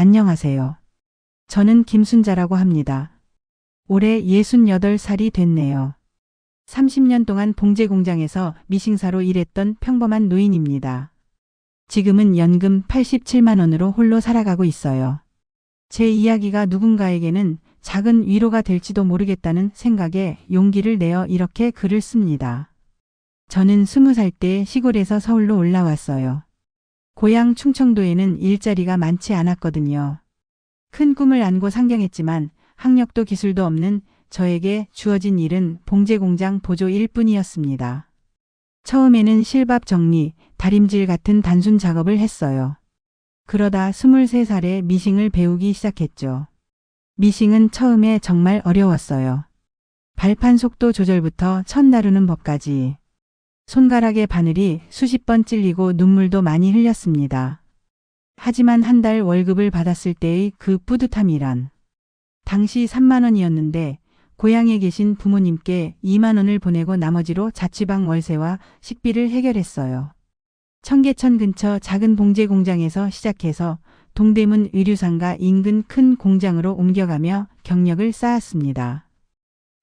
안녕하세요. 저는 김순자라고 합니다. 올해 68살이 됐네요. 30년 동안 봉제 공장에서 미싱사로 일했던 평범한 노인입니다. 지금은 연금 87만 원으로 홀로 살아가고 있어요. 제 이야기가 누군가에게는 작은 위로가 될지도 모르겠다는 생각에 용기를 내어 이렇게 글을 씁니다. 저는 20살 때 시골에서 서울로 올라왔어요. 고향 충청도에는 일자리가 많지 않았거든요. 큰 꿈을 안고 상경했지만 학력도 기술도 없는 저에게 주어진 일은 봉제 공장 보조일 뿐이었습니다. 처음에는 실밥 정리, 다림질 같은 단순 작업을 했어요. 그러다 23살에 미싱을 배우기 시작했죠. 미싱은 처음에 정말 어려웠어요. 발판 속도 조절부터 천 다루는 법까지. 손가락의 바늘이 수십 번 찔리고 눈물도 많이 흘렸습니다. 하지만 한 달 월급을 받았을 때의 그 뿌듯함이란. 당시 3만 원이었는데 고향에 계신 부모님께 2만 원을 보내고 나머지로 자취방 월세와 식비를 해결했어요. 청계천 근처 작은 봉제 공장에서 시작해서 동대문 의류상가 인근 큰 공장으로 옮겨가며 경력을 쌓았습니다.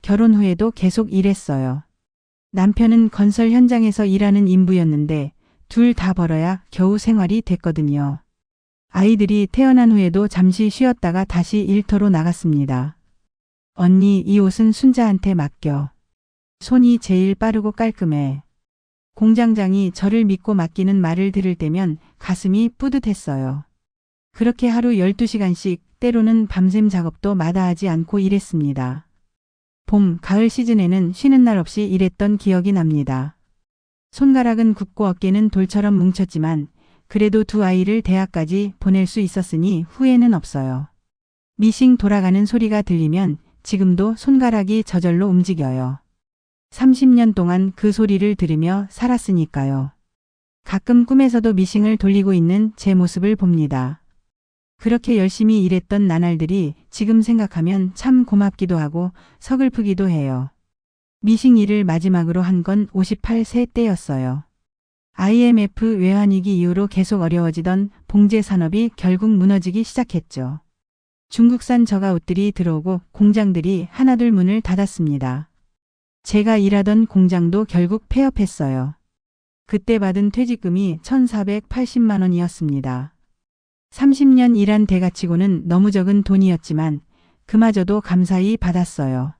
결혼 후에도 계속 일했어요. 남편은 건설 현장에서 일하는 인부였는데 둘 다 벌어야 겨우 생활이 됐거든요. 아이들이 태어난 후에도 잠시 쉬었다가 다시 일터로 나갔습니다. 언니, 이 옷은 순자한테 맡겨. 손이 제일 빠르고 깔끔해. 공장장이 저를 믿고 맡기는 말을 들을 때면 가슴이 뿌듯했어요. 그렇게 하루 12시간씩 때로는 밤샘 작업도 마다하지 않고 일했습니다. 봄, 가을 시즌에는 쉬는 날 없이 일했던 기억이 납니다. 손가락은 굽고 어깨는 돌처럼 뭉쳤지만 그래도 두 아이를 대학까지 보낼 수 있었으니 후회는 없어요. 미싱 돌아가는 소리가 들리면 지금도 손가락이 저절로 움직여요. 30년 동안 그 소리를 들으며 살았으니까요. 가끔 꿈에서도 미싱을 돌리고 있는 제 모습을 봅니다. 그렇게 열심히 일했던 나날들이 지금 생각하면 참 고맙기도 하고 서글프기도 해요. 미싱 일을 마지막으로 한 건 58세 때였어요. IMF 외환위기 이후로 계속 어려워지던 봉제 산업이 결국 무너지기 시작했죠. 중국산 저가 옷들이 들어오고 공장들이 하나둘 문을 닫았습니다. 제가 일하던 공장도 결국 폐업했어요. 그때 받은 퇴직금이 1,480만 원이었습니다. 30년 일한 대가치고는 너무 적은 돈이었지만 그마저도 감사히 받았어요.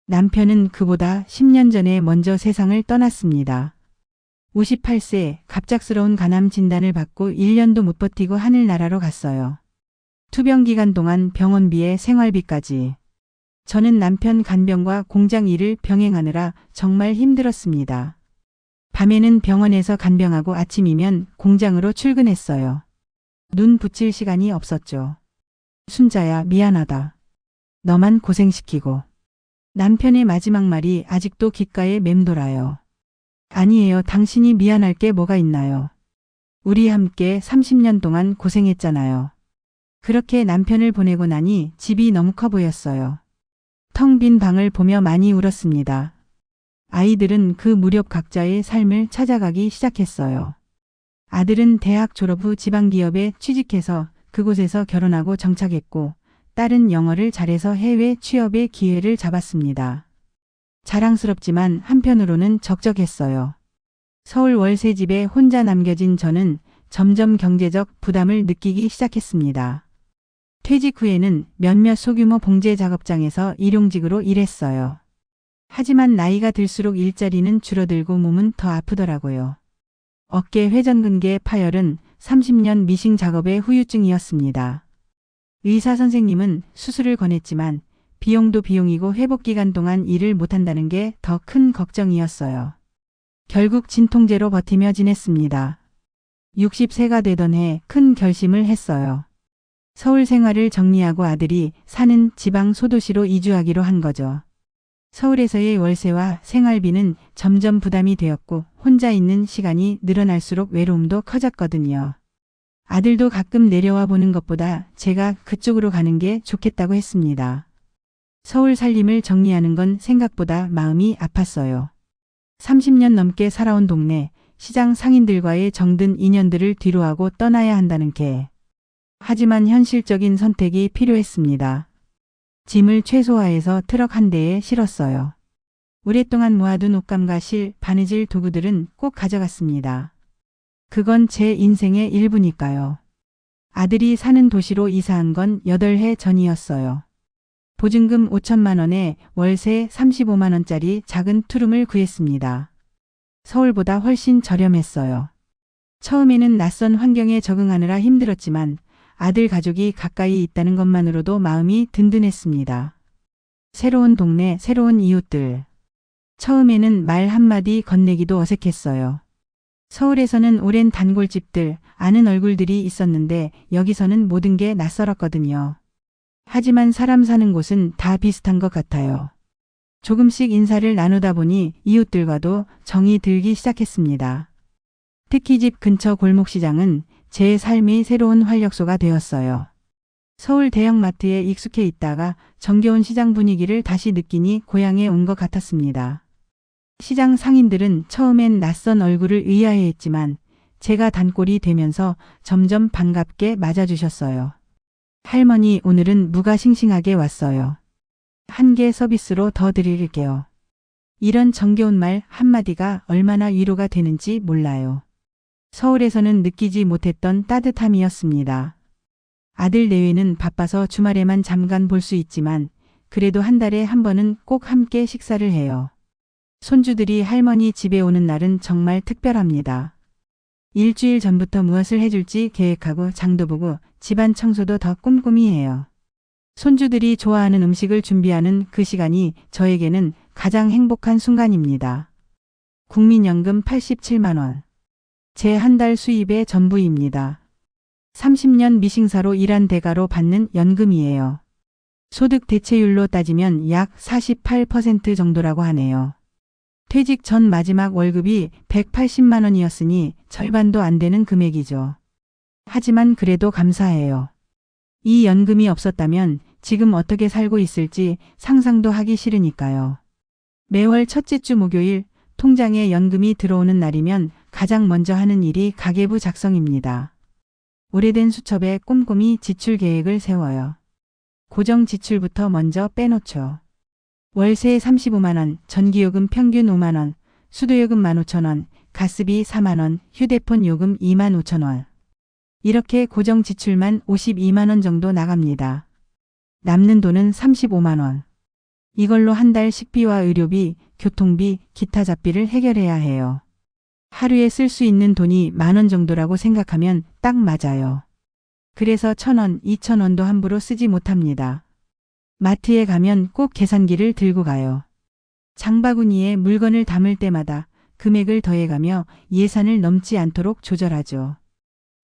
남편은 그보다 10년 전에 먼저 세상을 떠났습니다. 58세 갑작스러운 간암 진단을 받고 1년도 못 버티고 하늘나라로 갔어요. 투병 기간 동안 병원비에 생활비까지. 저는 남편 간병과 공장 일을 병행하느라 정말 힘들었습니다. 밤에는 병원에서 간병하고 아침이면 공장으로 출근했어요. 눈 붙일 시간이 없었죠. 순자야, 미안하다. 너만 고생시키고. 남편의 마지막 말이 아직도 귓가에 맴돌아요. 아니에요. 당신이 미안할 게 뭐가 있나요? 우리 함께 30년 동안 고생했잖아요. 그렇게 남편을 보내고 나니 집이 너무 커 보였어요. 텅 빈 방을 보며 많이 울었습니다. 아이들은 그 무렵 각자의 삶을 찾아가기 시작했어요. 아들은 대학 졸업 후 지방기업에 취직해서 그곳에서 결혼하고 정착했고, 딸은 영어를 잘해서 해외 취업의 기회를 잡았습니다. 자랑스럽지만 한편으로는 적적했어요. 서울 월세집에 혼자 남겨진 저는 점점 경제적 부담을 느끼기 시작했습니다. 퇴직 후에는 몇몇 소규모 봉제 작업장에서 일용직으로 일했어요. 하지만 나이가 들수록 일자리는 줄어들고 몸은 더 아프더라고요. 어깨 회전근개 파열은 30년 미싱 작업의 후유증이었습니다. 의사 선생님은 수술을 권했지만 비용도 비용이고 회복 기간 동안 일을 못한다는 게 더 큰 걱정이었어요. 결국 진통제로 버티며 지냈습니다. 60세가 되던 해 큰 결심을 했어요. 서울 생활을 정리하고 아들이 사는 지방 소도시로 이주하기로 한 거죠. 서울에서의 월세와 생활비는 점점 부담이 되었고 혼자 있는 시간이 늘어날수록 외로움도 커졌거든요. 아들도 가끔 내려와 보는 것보다 제가 그쪽으로 가는 게 좋겠다고 했습니다. 서울 살림을 정리하는 건 생각보다 마음이 아팠어요. 30년 넘게 살아온 동네, 시장 상인들과의 정든 인연들을 뒤로하고 떠나야 한다는 게 하지만 현실적인 선택이 필요했습니다. 짐을 최소화해서 트럭 한 대에 실었어요. 오랫동안 모아둔 옷감과 실, 바느질 도구들은 꼭 가져갔습니다. 그건 제 인생의 일부니까요. 아들이 사는 도시로 이사한 건 8해 전이었어요. 보증금 5천만 원에 월세 35만 원짜리 작은 투룸을 구했습니다. 서울보다 훨씬 저렴했어요. 처음에는 낯선 환경에 적응하느라 힘들었지만 아들 가족이 가까이 있다는 것만으로도 마음이 든든했습니다. 새로운 동네, 새로운 이웃들. 처음에는 말 한마디 건네기도 어색했어요. 서울에서는 오랜 단골집들, 아는 얼굴들이 있었는데 여기서는 모든 게 낯설었거든요. 하지만 사람 사는 곳은 다 비슷한 것 같아요. 조금씩 인사를 나누다 보니 이웃들과도 정이 들기 시작했습니다. 특히 집 근처 골목시장은 제 삶의 새로운 활력소가 되었어요. 서울 대형마트에 익숙해 있다가 정겨운 시장 분위기를 다시 느끼니 고향에 온 것 같았습니다. 시장 상인들은 처음엔 낯선 얼굴을 의아해했지만 제가 단골이 되면서 점점 반갑게 맞아주셨어요. 할머니, 오늘은 무가 싱싱하게 왔어요. 한 개 서비스로 더 드릴게요. 이런 정겨운 말 한마디가 얼마나 위로가 되는지 몰라요. 서울에서는 느끼지 못했던 따뜻함이었습니다. 아들 내외는 바빠서 주말에만 잠깐 볼 수 있지만 그래도 한 달에 한 번은 꼭 함께 식사를 해요. 손주들이 할머니 집에 오는 날은 정말 특별합니다. 일주일 전부터 무엇을 해줄지 계획하고 장도 보고 집안 청소도 더 꼼꼼히 해요. 손주들이 좋아하는 음식을 준비하는 그 시간이 저에게는 가장 행복한 순간입니다. 국민연금 87만 원. 제 한 달 수입의 전부입니다. 30년 미싱사로 일한 대가로 받는 연금이에요. 소득 대체율로 따지면 약 48% 정도라고 하네요. 퇴직 전 마지막 월급이 180만 원이었으니 절반도 안 되는 금액이죠. 하지만 그래도 감사해요. 이 연금이 없었다면 지금 어떻게 살고 있을지 상상도 하기 싫으니까요. 매월 첫째 주 목요일 통장에 연금이 들어오는 날이면 가장 먼저 하는 일이 가계부 작성입니다. 오래된 수첩에 꼼꼼히 지출 계획을 세워요. 고정 지출부터 먼저 빼놓죠. 월세 35만 원, 전기요금 평균 5만 원, 수도요금 15,000원, 가스비 4만 원, 휴대폰 요금 2만 5천 원. 이렇게 고정 지출만 52만 원 정도 나갑니다. 남는 돈은 35만 원. 이걸로 한 달 식비와 의료비, 교통비, 기타 잡비를 해결해야 해요. 하루에 쓸 수 있는 돈이 10,000원 정도라고 생각하면 딱 맞아요. 그래서 1,000원, 2,000원도 함부로 쓰지 못합니다. 마트에 가면 꼭 계산기를 들고 가요. 장바구니에 물건을 담을 때마다 금액을 더해가며 예산을 넘지 않도록 조절하죠.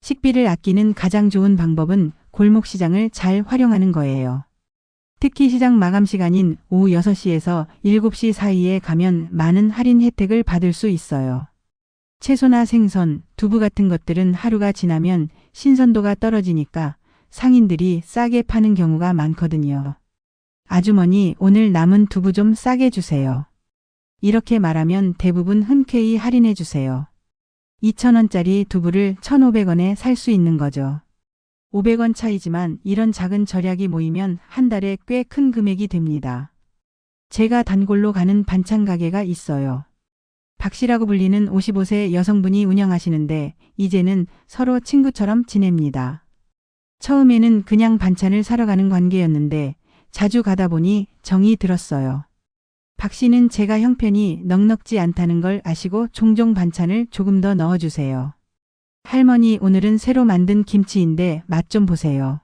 식비를 아끼는 가장 좋은 방법은 골목시장을 잘 활용하는 거예요. 특히 시장 마감 시간인 오후 6시에서 7시 사이에 가면 많은 할인 혜택을 받을 수 있어요. 채소나 생선, 두부 같은 것들은 하루가 지나면 신선도가 떨어지니까 상인들이 싸게 파는 경우가 많거든요. 아주머니, 오늘 남은 두부 좀 싸게 주세요. 이렇게 말하면 대부분 흔쾌히 할인해 주세요. 2,000원짜리 두부를 1,500원에 살 수 있는 거죠. 500원 차이지만 이런 작은 절약이 모이면 한 달에 꽤 큰 금액이 됩니다. 제가 단골로 가는 반찬 가게가 있어요. 박 씨라고 불리는 55세 여성분이 운영하시는데 이제는 서로 친구처럼 지냅니다. 처음에는 그냥 반찬을 사러 가는 관계였는데 자주 가다 보니 정이 들었어요. 박 씨는 제가 형편이 넉넉지 않다는 걸 아시고 종종 반찬을 조금 더 넣어주세요. 할머니, 오늘은 새로 만든 김치인데 맛 좀 보세요.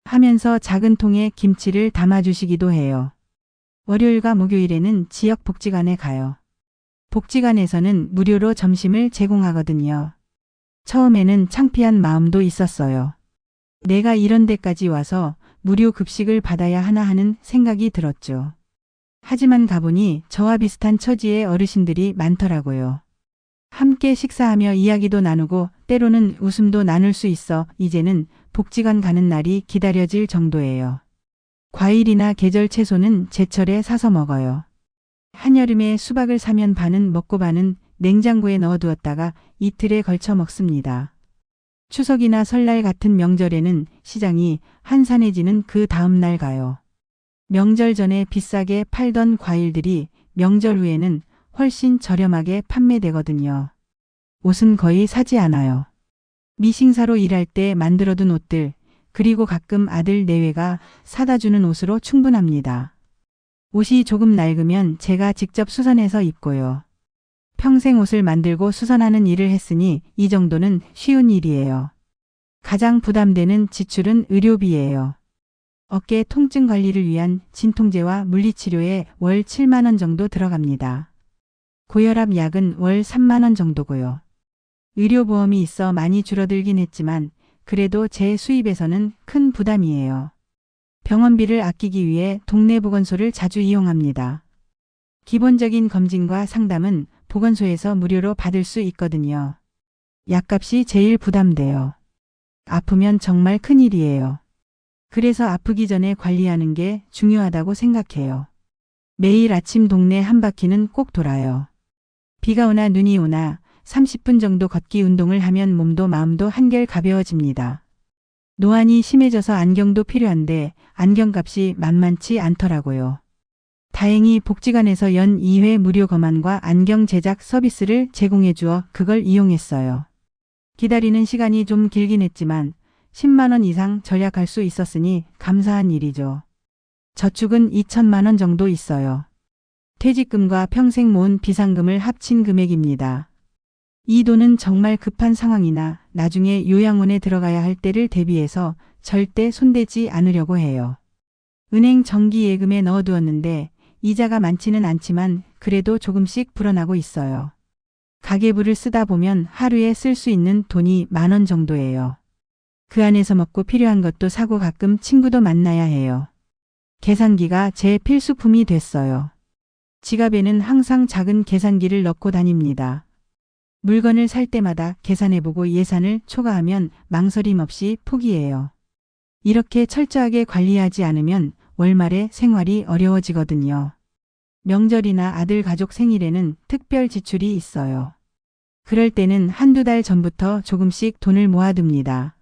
하면서 작은 통에 김치를 담아주시기도 해요. 월요일과 목요일에는 지역 복지관에 가요. 복지관에서는 무료로 점심을 제공하거든요. 처음에는 창피한 마음도 있었어요. 내가 이런 데까지 와서 무료 급식을 받아야 하나 하는 생각이 들었죠. 하지만 가보니 저와 비슷한 처지의 어르신들이 많더라고요. 함께 식사하며 이야기도 나누고 때로는 웃음도 나눌 수 있어 이제는 복지관 가는 날이 기다려질 정도예요. 과일이나 계절 채소는 제철에 사서 먹어요. 한여름에 수박을 사면 반은 먹고 반은 냉장고에 넣어두었다가 이틀에 걸쳐 먹습니다. 추석이나 설날 같은 명절에는 시장이 한산해지는 그 다음 날 가요. 명절 전에 비싸게 팔던 과일들이 명절 후에는 훨씬 저렴하게 판매되거든요. 옷은 거의 사지 않아요. 미싱사로 일할 때 만들어둔 옷들, 그리고 가끔 아들 내외가 사다 주는 옷으로 충분합니다. 옷이 조금 낡으면 제가 직접 수선해서 입고요. 평생 옷을 만들고 수선하는 일을 했으니 이 정도는 쉬운 일이에요. 가장 부담되는 지출은 의료비예요. 어깨 통증 관리를 위한 진통제와 물리치료에 월 7만 원 정도 들어갑니다. 고혈압 약은 월 3만 원 정도고요. 의료보험이 있어 많이 줄어들긴 했지만 그래도 제 수입에서는 큰 부담이에요. 병원비를 아끼기 위해 동네 보건소를 자주 이용합니다. 기본적인 검진과 상담은 보건소에서 무료로 받을 수 있거든요. 약값이 제일 부담돼요. 아프면 정말 큰일이에요. 그래서 아프기 전에 관리하는 게 중요하다고 생각해요. 매일 아침 동네 한 바퀴는 꼭 돌아요. 비가 오나 눈이 오나 30분 정도 걷기 운동을 하면 몸도 마음도 한결 가벼워집니다. 노안이 심해져서 안경도 필요한데 안경값이 만만치 않더라고요. 다행히 복지관에서 연 2회 무료 검안과 안경 제작 서비스를 제공해 주어 그걸 이용했어요. 기다리는 시간이 좀 길긴 했지만 10만 원 이상 절약할 수 있었으니 감사한 일이죠. 저축은 2천만 원 정도 있어요. 퇴직금과 평생 모은 비상금을 합친 금액입니다. 이 돈은 정말 급한 상황이나 나중에 요양원에 들어가야 할 때를 대비해서 절대 손대지 않으려고 해요. 은행 정기예금에 넣어두었는데 이자가 많지는 않지만 그래도 조금씩 불어나고 있어요. 가계부를 쓰다 보면 하루에 쓸 수 있는 돈이 10,000원 정도예요. 그 안에서 먹고 필요한 것도 사고 가끔 친구도 만나야 해요. 계산기가 제 필수품이 됐어요. 지갑에는 항상 작은 계산기를 넣고 다닙니다. 물건을 살 때마다 계산해보고 예산을 초과하면 망설임 없이 포기해요. 이렇게 철저하게 관리하지 않으면 월말에 생활이 어려워지거든요. 명절이나 아들 가족 생일에는 특별 지출이 있어요. 그럴 때는 한두 달 전부터 조금씩 돈을 모아둡니다.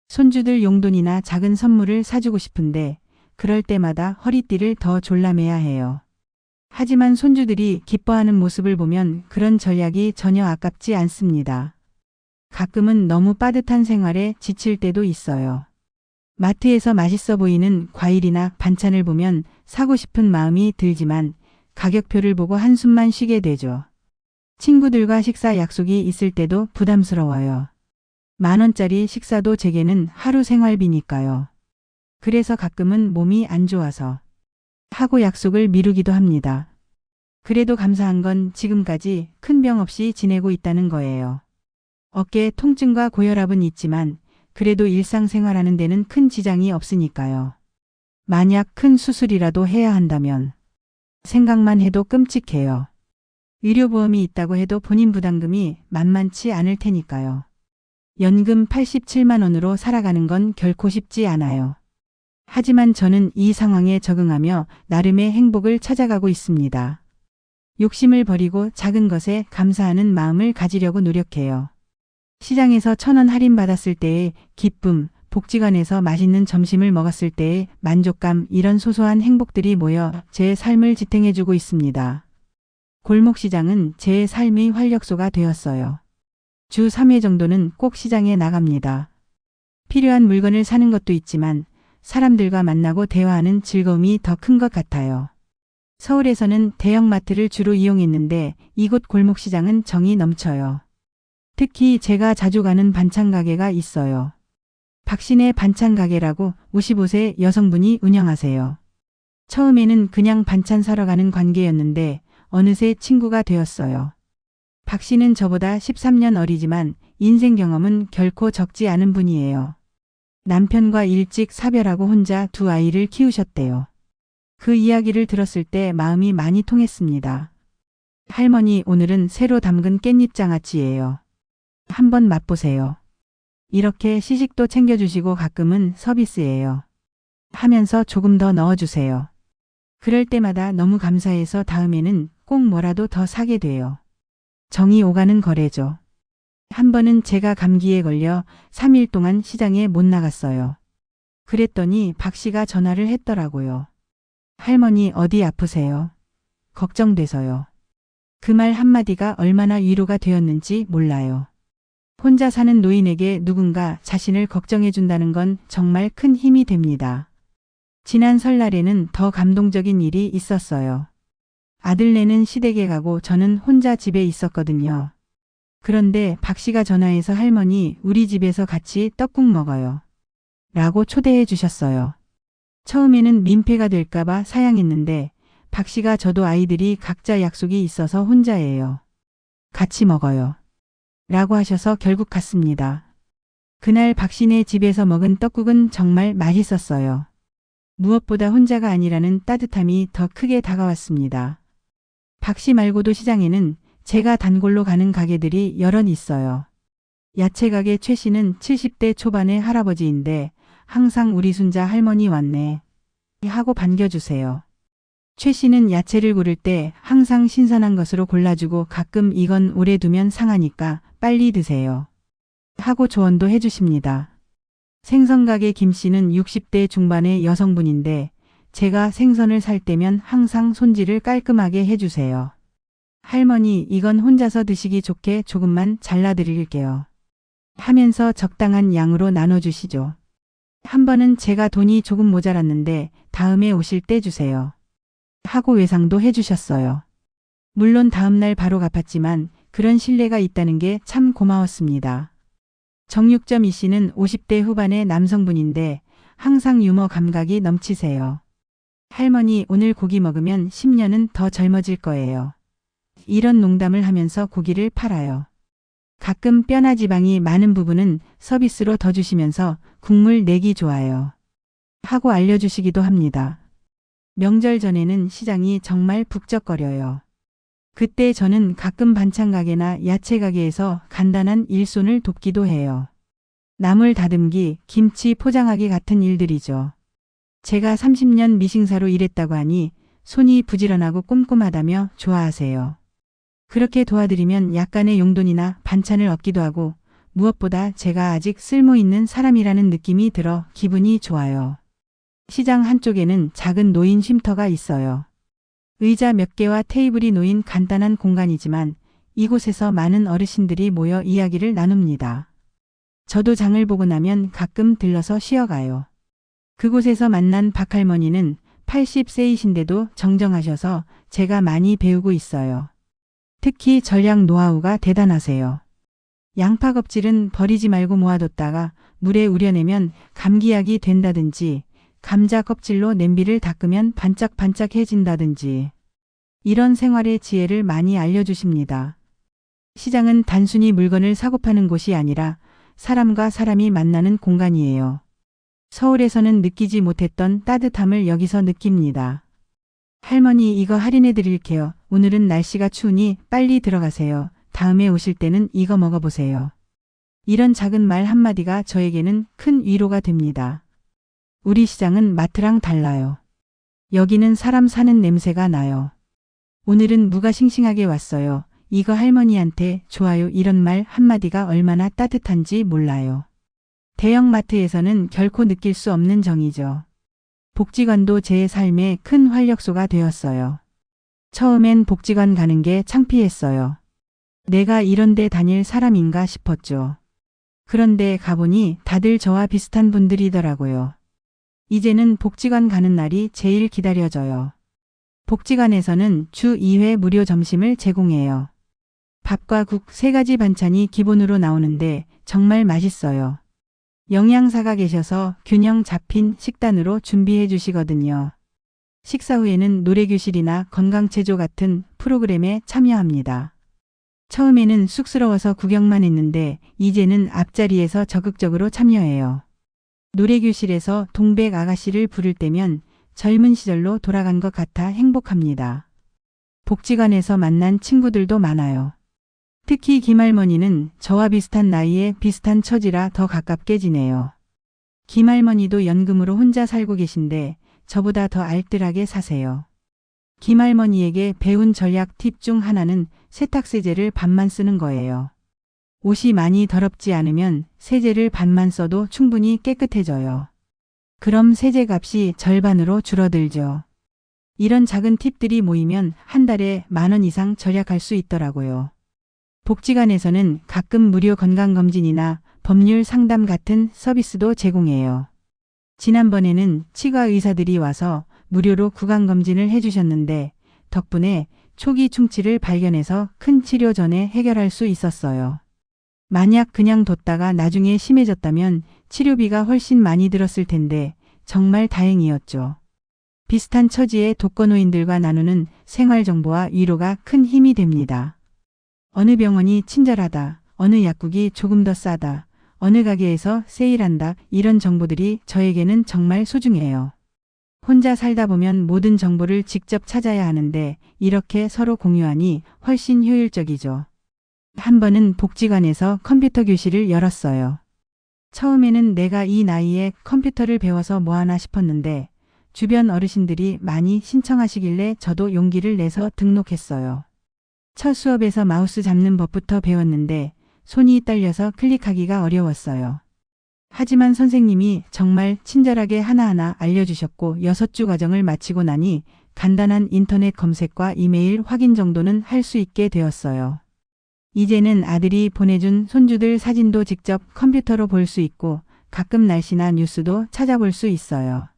손주들 용돈이나 작은 선물을 사주고 싶은데 그럴 때마다 허리띠를 더 졸라매야 해요. 하지만 손주들이 기뻐하는 모습을 보면 그런 전략이 전혀 아깝지 않습니다. 가끔은 너무 빠듯한 생활에 지칠 때도 있어요. 마트에서 맛있어 보이는 과일이나 반찬을 보면 사고 싶은 마음이 들지만 가격표를 보고 한숨만 쉬게 되죠. 친구들과 식사 약속이 있을 때도 부담스러워요. 10,000원짜리 식사도 제게는 하루 생활비니까요. 그래서 가끔은 몸이 안 좋아서 하고 약속을 미루기도 합니다. 그래도 감사한 건 지금까지 큰 병 없이 지내고 있다는 거예요. 어깨 통증과 고혈압은 있지만 그래도 일상생활하는 데는 큰 지장이 없으니까요. 만약 큰 수술이라도 해야 한다면 생각만 해도 끔찍해요. 의료보험이 있다고 해도 본인 부담금이 만만치 않을 테니까요. 연금 87만 원으로 살아가는 건 결코 쉽지 않아요. 하지만 저는 이 상황에 적응하며 나름의 행복을 찾아가고 있습니다. 욕심을 버리고 작은 것에 감사하는 마음을 가지려고 노력해요. 시장에서 1,000원 할인받았을 때의 기쁨, 복지관에서 맛있는 점심을 먹었을 때의 만족감, 이런 소소한 행복들이 모여 제 삶을 지탱해주고 있습니다. 골목시장은 제 삶의 활력소가 되었어요. 주 3회 정도는 꼭 시장에 나갑니다. 필요한 물건을 사는 것도 있지만 사람들과 만나고 대화하는 즐거움이 더 큰 것 같아요. 서울에서는 대형마트를 주로 이용했는데 이곳 골목시장은 정이 넘쳐요. 특히 제가 자주 가는 반찬 가게가 있어요. 박신의 반찬 가게라고 55세 여성분이 운영하세요. 처음에는 그냥 반찬 사러 가는 관계였는데 어느새 친구가 되었어요. 박 씨는 저보다 13년 어리지만 인생 경험은 결코 적지 않은 분이에요. 남편과 일찍 사별하고 혼자 2 아이를 키우셨대요. 그 이야기를 들었을 때 마음이 많이 통했습니다. 할머니, 오늘은 새로 담근 깻잎 장아찌예요. 한번 맛보세요. 이렇게 시식도 챙겨주시고 가끔은 서비스예요. 하면서 조금 더 넣어주세요. 그럴 때마다 너무 감사해서 다음에는 꼭 뭐라도 더 사게 돼요. 정이 오가는 거래죠. 한 번은 제가 감기에 걸려 3일 동안 시장에 못 나갔어요. 그랬더니 박 씨가 전화를 했더라고요. 할머니 어디 아프세요? 걱정돼서요. 그 말 한마디가 얼마나 위로가 되었는지 몰라요. 혼자 사는 노인에게 누군가 자신을 걱정해 준다는 건 정말 큰 힘이 됩니다. 지난 설날에는 더 감동적인 일이 있었어요. 아들네는 시댁에 가고 저는 혼자 집에 있었거든요. 그런데 박 씨가 전화해서 할머니 우리 집에서 같이 떡국 먹어요. 라고 초대해 주셨어요. 처음에는 민폐가 될까봐 사양했는데 박 씨가 저도 아이들이 각자 약속이 있어서 혼자예요. 같이 먹어요. 라고 하셔서 결국 갔습니다. 그날 박 씨네 집에서 먹은 떡국은 정말 맛있었어요. 무엇보다 혼자가 아니라는 따뜻함이 더 크게 다가왔습니다. 박 씨 말고도 시장에는 제가 단골로 가는 가게들이 여럿 있어요. 야채가게 최 씨는 70대 초반의 할아버지인데 항상 우리 순자 할머니 왔네 하고 반겨주세요. 최 씨는 야채를 고를 때 항상 신선한 것으로 골라주고 가끔 이건 오래 두면 상하니까 빨리 드세요 하고 조언도 해주십니다. 생선가게 김 씨는 60대 중반의 여성분인데 제가 생선을 살 때면 항상 손질을 깔끔하게 해주세요. 할머니 이건 혼자서 드시기 좋게 조금만 잘라드릴게요. 하면서 적당한 양으로 나눠주시죠. 한 번은 제가 돈이 조금 모자랐는데 다음에 오실 때 주세요. 하고 외상도 해주셨어요. 물론 다음날 바로 갚았지만 그런 신뢰가 있다는 게 참 고마웠습니다. 정육점 이 씨는 50대 후반의 남성분인데 항상 유머 감각이 넘치세요. 할머니 오늘 고기 먹으면 10년은 더 젊어질 거예요. 이런 농담을 하면서 고기를 팔아요. 가끔 뼈나 지방이 많은 부분은 서비스로 더 주시면서 국물 내기 좋아요. 하고 알려주시기도 합니다. 명절 전에는 시장이 정말 북적거려요. 그때 저는 가끔 반찬 가게나 야채 가게에서 간단한 일손을 돕기도 해요. 나물 다듬기, 김치 포장하기 같은 일들이죠. 제가 30년 미싱사로 일했다고 하니 손이 부지런하고 꼼꼼하다며 좋아하세요. 그렇게 도와드리면 약간의 용돈이나 반찬을 얻기도 하고 무엇보다 제가 아직 쓸모있는 사람이라는 느낌이 들어 기분이 좋아요. 시장 한쪽에는 작은 노인 쉼터가 있어요. 의자 몇 개와 테이블이 놓인 간단한 공간이지만 이곳에서 많은 어르신들이 모여 이야기를 나눕니다. 저도 장을 보고 나면 가끔 들러서 쉬어가요. 그곳에서 만난 박할머니는 80세이신데도 정정하셔서 제가 많이 배우고 있어요. 특히 전략 노하우가 대단하세요. 양파 껍질은 버리지 말고 모아뒀다가 물에 우려내면 감기약이 된다든지 감자 껍질로 냄비를 닦으면 반짝반짝해진다든지 이런 생활의 지혜를 많이 알려주십니다. 시장은 단순히 물건을 사고 파는 곳이 아니라 사람과 사람이 만나는 공간이에요. 서울에서는 느끼지 못했던 따뜻함을 여기서 느낍니다. 할머니 이거 할인해 드릴게요. 오늘은 날씨가 추우니 빨리 들어가세요. 다음에 오실 때는 이거 먹어보세요. 이런 작은 말 한마디가 저에게는 큰 위로가 됩니다. 우리 시장은 마트랑 달라요. 여기는 사람 사는 냄새가 나요. 오늘은 무가 싱싱하게 왔어요. 이거 할머니한테 좋아요. 이런 말 한마디가 얼마나 따뜻한지 몰라요. 대형마트에서는 결코 느낄 수 없는 정이죠. 복지관도 제 삶의 큰 활력소가 되었어요. 처음엔 복지관 가는 게 창피했어요. 내가 이런 데 다닐 사람인가 싶었죠. 그런데 가보니 다들 저와 비슷한 분들이더라고요. 이제는 복지관 가는 날이 제일 기다려져요. 복지관에서는 주 2회 무료 점심을 제공해요. 밥과 국 3가지 반찬이 기본으로 나오는데 정말 맛있어요. 영양사가 계셔서 균형 잡힌 식단으로 준비해 주시거든요. 식사 후에는 노래교실이나 건강체조 같은 프로그램에 참여합니다. 처음에는 쑥스러워서 구경만 했는데 이제는 앞자리에서 적극적으로 참여해요. 노래교실에서 동백 아가씨를 부를 때면 젊은 시절로 돌아간 것 같아 행복합니다. 복지관에서 만난 친구들도 많아요. 특히 김할머니는 저와 비슷한 나이에 비슷한 처지라 더 가깝게 지내요. 김할머니도 연금으로 혼자 살고 계신데 저보다 더 알뜰하게 사세요. 김할머니에게 배운 전략 팁 중 하나는 세탁세제를 반만 쓰는 거예요. 옷이 많이 더럽지 않으면 세제를 반만 써도 충분히 깨끗해져요. 그럼 세제 값이 절반으로 줄어들죠. 이런 작은 팁들이 모이면 한 달에 10,000원 이상 절약할 수 있더라고요. 복지관에서는 가끔 무료 건강검진이나 법률 상담 같은 서비스도 제공해요. 지난번에는 치과 의사들이 와서 무료로 구강검진을 해주셨는데 덕분에 초기 충치를 발견해서 큰 치료 전에 해결할 수 있었어요. 만약 그냥 뒀다가 나중에 심해졌다면 치료비가 훨씬 많이 들었을 텐데 정말 다행이었죠. 비슷한 처지의 독거노인들과 나누는 생활정보와 위로가 큰 힘이 됩니다. 어느 병원이 친절하다, 어느 약국이 조금 더 싸다, 어느 가게에서 세일한다, 이런 정보들이 저에게는 정말 소중해요. 혼자 살다 보면 모든 정보를 직접 찾아야 하는데 이렇게 서로 공유하니 훨씬 효율적이죠. 한 번은 복지관에서 컴퓨터 교실을 열었어요. 처음에는 내가 이 나이에 컴퓨터를 배워서 뭐하나 싶었는데 주변 어르신들이 많이 신청하시길래 저도 용기를 내서 등록했어요. 첫 수업에서 마우스 잡는 법부터 배웠는데 손이 떨려서 클릭하기가 어려웠어요. 하지만 선생님이 정말 친절하게 하나하나 알려주셨고 6주 과정을 마치고 나니 간단한 인터넷 검색과 이메일 확인 정도는 할 수 있게 되었어요. 이제는 아들이 보내준 손주들 사진도 직접 컴퓨터로 볼 수 있고 가끔 날씨나 뉴스도 찾아볼 수 있어요.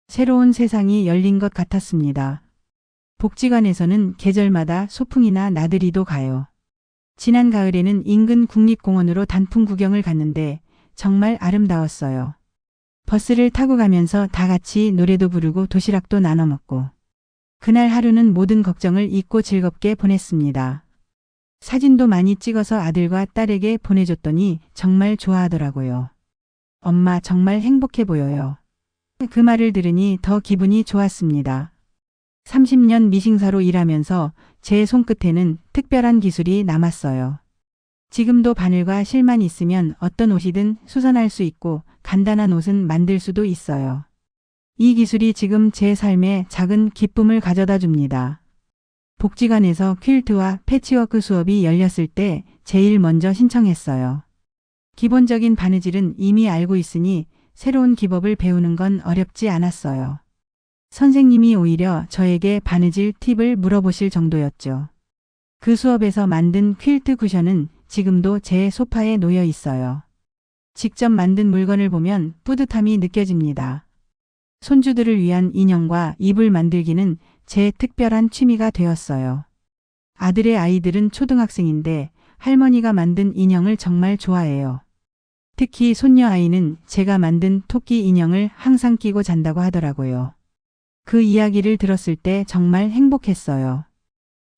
새로운 세상이 열린 것 같았습니다. 복지관에서는 계절마다 소풍이나 나들이도 가요. 지난 가을에는 인근 국립공원으로 단풍 구경을 갔는데 정말 아름다웠어요. 버스를 타고 가면서 다 같이 노래도 부르고 도시락도 나눠 먹고 그날 하루는 모든 걱정을 잊고 즐겁게 보냈습니다. 사진도 많이 찍어서 아들과 딸에게 보내줬더니 정말 좋아하더라고요. 엄마 정말 행복해 보여요. 그 말을 들으니 더 기분이 좋았습니다. 30년 미싱사로 일하면서 제 손끝에는 특별한 기술이 남았어요. 지금도 바늘과 실만 있으면 어떤 옷이든 수선할 수 있고 간단한 옷은 만들 수도 있어요. 이 기술이 지금 제 삶에 작은 기쁨을 가져다 줍니다. 복지관에서 퀼트와 패치워크 수업이 열렸을 때 제일 먼저 신청했어요. 기본적인 바느질은 이미 알고 있으니 새로운 기법을 배우는 건 어렵지 않았어요. 선생님이 오히려 저에게 바느질 팁을 물어보실 정도였죠. 그 수업에서 만든 퀼트 쿠션은 지금도 제 소파에 놓여 있어요. 직접 만든 물건을 보면 뿌듯함이 느껴집니다. 손주들을 위한 인형과 이불 만들기는 제 특별한 취미가 되었어요. 아들의 아이들은 초등학생인데 할머니가 만든 인형을 정말 좋아해요. 특히 손녀 아이는 제가 만든 토끼 인형을 항상 끼고 잔다고 하더라고요. 그 이야기를 들었을 때 정말 행복했어요.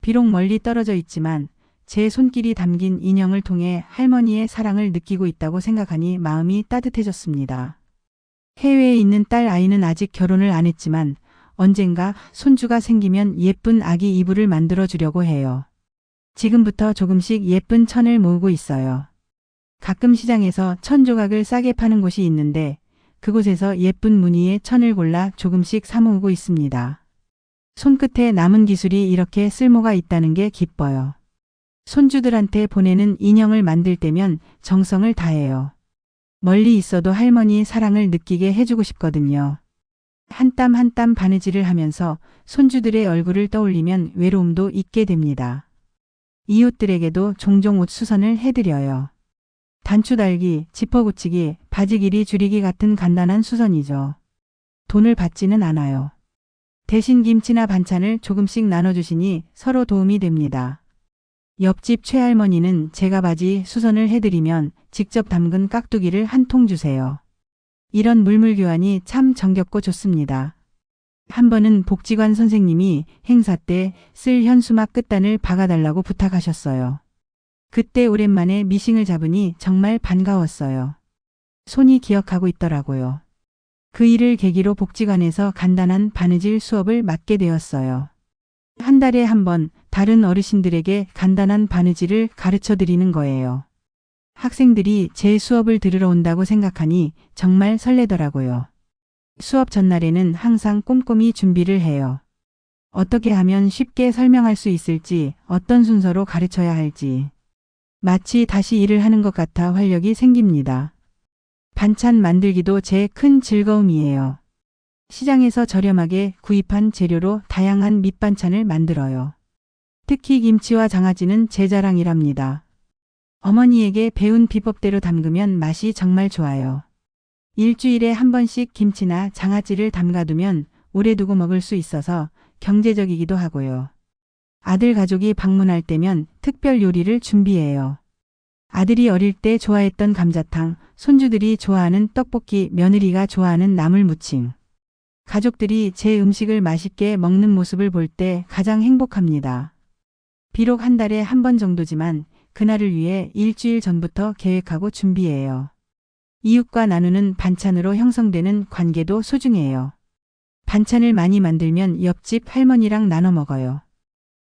비록 멀리 떨어져 있지만 제 손길이 담긴 인형을 통해 할머니의 사랑을 느끼고 있다고 생각하니 마음이 따뜻해졌습니다. 해외에 있는 딸 아이는 아직 결혼을 안 했지만 언젠가 손주가 생기면 예쁜 아기 이불을 만들어 주려고 해요. 지금부터 조금씩 예쁜 천을 모으고 있어요. 가끔 시장에서 천 조각을 싸게 파는 곳이 있는데 그곳에서 예쁜 무늬의 천을 골라 조금씩 사 모으고 있습니다. 손끝에 남은 기술이 이렇게 쓸모가 있다는 게 기뻐요. 손주들한테 보내는 인형을 만들 때면 정성을 다해요. 멀리 있어도 할머니 사랑을 느끼게 해주고 싶거든요. 한 땀 한 땀 바느질을 하면서 손주들의 얼굴을 떠올리면 외로움도 잊게 됩니다. 이웃들에게도 종종 옷 수선을 해드려요. 단추 달기, 지퍼 붙이기, 바지 길이 줄이기 같은 간단한 수선이죠. 돈을 받지는 않아요. 대신 김치나 반찬을 조금씩 나눠주시니 서로 도움이 됩니다. 옆집 최할머니는 제가 바지 수선을 해드리면 직접 담근 깍두기를 한 통 주세요. 이런 물물교환이 참 정겹고 좋습니다. 한 번은 복지관 선생님이 행사 때 쓸 현수막 끝단을 박아달라고 부탁하셨어요. 그때 오랜만에 미싱을 잡으니 정말 반가웠어요. 손이 기억하고 있더라고요. 그 일을 계기로 복지관에서 간단한 바느질 수업을 맡게 되었어요. 한 달에 한 번 다른 어르신들에게 간단한 바느질을 가르쳐 드리는 거예요. 학생들이 제 수업을 들으러 온다고 생각하니 정말 설레더라고요. 수업 전날에는 항상 꼼꼼히 준비를 해요. 어떻게 하면 쉽게 설명할 수 있을지, 어떤 순서로 가르쳐야 할지. 마치 다시 일을 하는 것 같아 활력이 생깁니다. 반찬 만들기도 제 큰 즐거움이에요. 시장에서 저렴하게 구입한 재료로 다양한 밑반찬을 만들어요. 특히 김치와 장아찌는 제 자랑이랍니다. 어머니에게 배운 비법대로 담그면 맛이 정말 좋아요. 일주일에 한 번씩 김치나 장아찌를 담가두면 오래 두고 먹을 수 있어서 경제적이기도 하고요. 아들 가족이 방문할 때면 특별 요리를 준비해요. 아들이 어릴 때 좋아했던 감자탕, 손주들이 좋아하는 떡볶이, 며느리가 좋아하는 나물무침. 가족들이 제 음식을 맛있게 먹는 모습을 볼 때 가장 행복합니다. 비록 한 달에 한 번 정도지만 그날을 위해 일주일 전부터 계획하고 준비해요. 이웃과 나누는 반찬으로 형성되는 관계도 소중해요. 반찬을 많이 만들면 옆집 할머니랑 나눠 먹어요.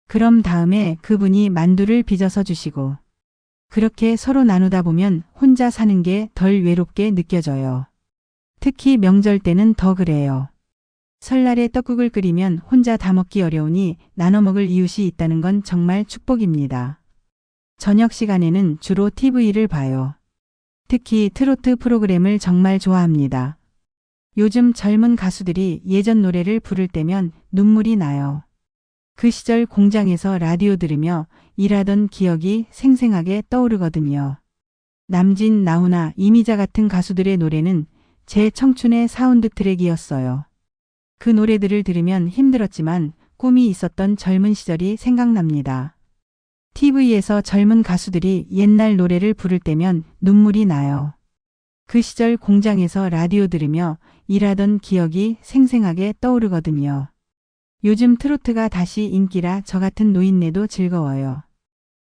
그럼 다음에 그분이 만두를 빚어서 주시고. 그렇게 서로 나누다 보면 혼자 사는 게 덜 외롭게 느껴져요. 특히 명절 때는 더 그래요. 설날에 떡국을 끓이면 혼자 다 먹기 어려우니 나눠 먹을 이웃이 있다는 건 정말 축복입니다. 저녁 시간에는 주로 TV를 봐요. 특히 트로트 프로그램을 정말 좋아합니다. 요즘 젊은 가수들이 예전 노래를 부를 때면 눈물이 나요. 그 시절 공장에서 라디오 들으며 일하던 기억이 생생하게 떠오르거든요. 남진, 나훈아, 이미자 같은 가수들의 노래는 제 청춘의 사운드 트랙이었어요. 그 노래들을 들으면 힘들었지만 꿈이 있었던 젊은 시절이 생각납니다. TV에서 젊은 가수들이 옛날 노래를 부를 때면 눈물이 나요. 그 시절 공장에서 라디오 들으며 일하던 기억이 생생하게 떠오르거든요. 요즘 트로트가 다시 인기라 저 같은 노인네도 즐거워요.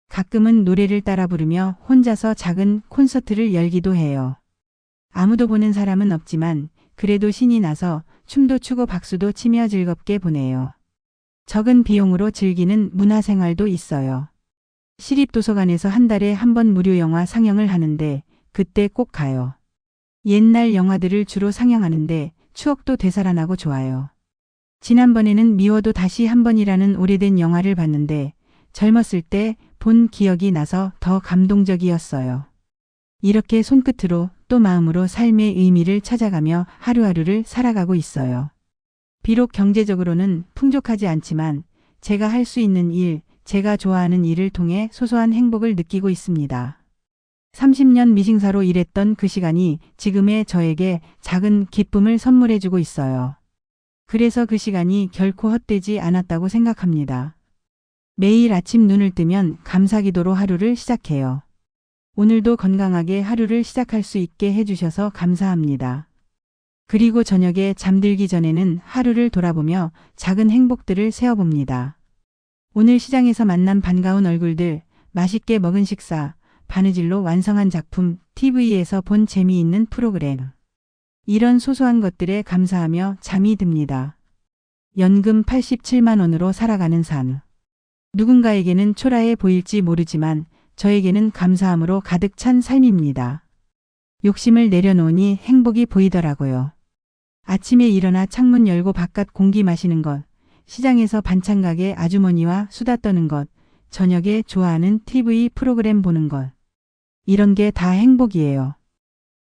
가끔은 노래를 따라 부르며 혼자서 작은 콘서트를 열기도 해요. 아무도 보는 사람은 없지만 그래도 신이 나서 춤도 추고 박수도 치며 즐겁게 보내요. 적은 비용으로 즐기는 문화생활도 있어요. 시립도서관에서 한 달에 한 번 무료 영화 상영을 하는데 그때 꼭 가요. 옛날 영화들을 주로 상영하는데 추억도 되살아나고 좋아요. 지난번에는 미워도 다시 한 번이라는 오래된 영화를 봤는데 젊었을 때 본 기억이 나서 더 감동적이었어요. 이렇게 손끝으로 또 마음으로 삶의 의미를 찾아가며 하루하루를 살아가고 있어요. 비록 경제적으로는 풍족하지 않지만 제가 할 수 있는 일, 제가 좋아하는 일을 통해 소소한 행복을 느끼고 있습니다. 30년 미싱사로 일했던 그 시간이 지금의 저에게 작은 기쁨을 선물해주고 있어요. 그래서 그 시간이 결코 헛되지 않았다고 생각합니다. 매일 아침 눈을 뜨면 감사기도로 하루를 시작해요. 오늘도 건강하게 하루를 시작할 수 있게 해주셔서 감사합니다. 그리고 저녁에 잠들기 전에는 하루를 돌아보며 작은 행복들을 세어봅니다. 오늘 시장에서 만난 반가운 얼굴들, 맛있게 먹은 식사, 바느질로 완성한 작품, TV에서 본 재미있는 프로그램. 이런 소소한 것들에 감사하며 잠이 듭니다. 연금 87만 원으로 살아가는 삶. 누군가에게는 초라해 보일지 모르지만 저에게는 감사함으로 가득 찬 삶입니다. 욕심을 내려놓으니 행복이 보이더라고요. 아침에 일어나 창문 열고 바깥 공기 마시는 것, 시장에서 반찬 가게 아주머니와 수다 떠는 것, 저녁에 좋아하는 TV 프로그램 보는 것. 이런 게 다 행복이에요.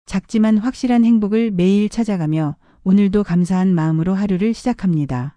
작지만 확실한 행복을 매일 찾아가며 오늘도 감사한 마음으로 하루를 시작합니다.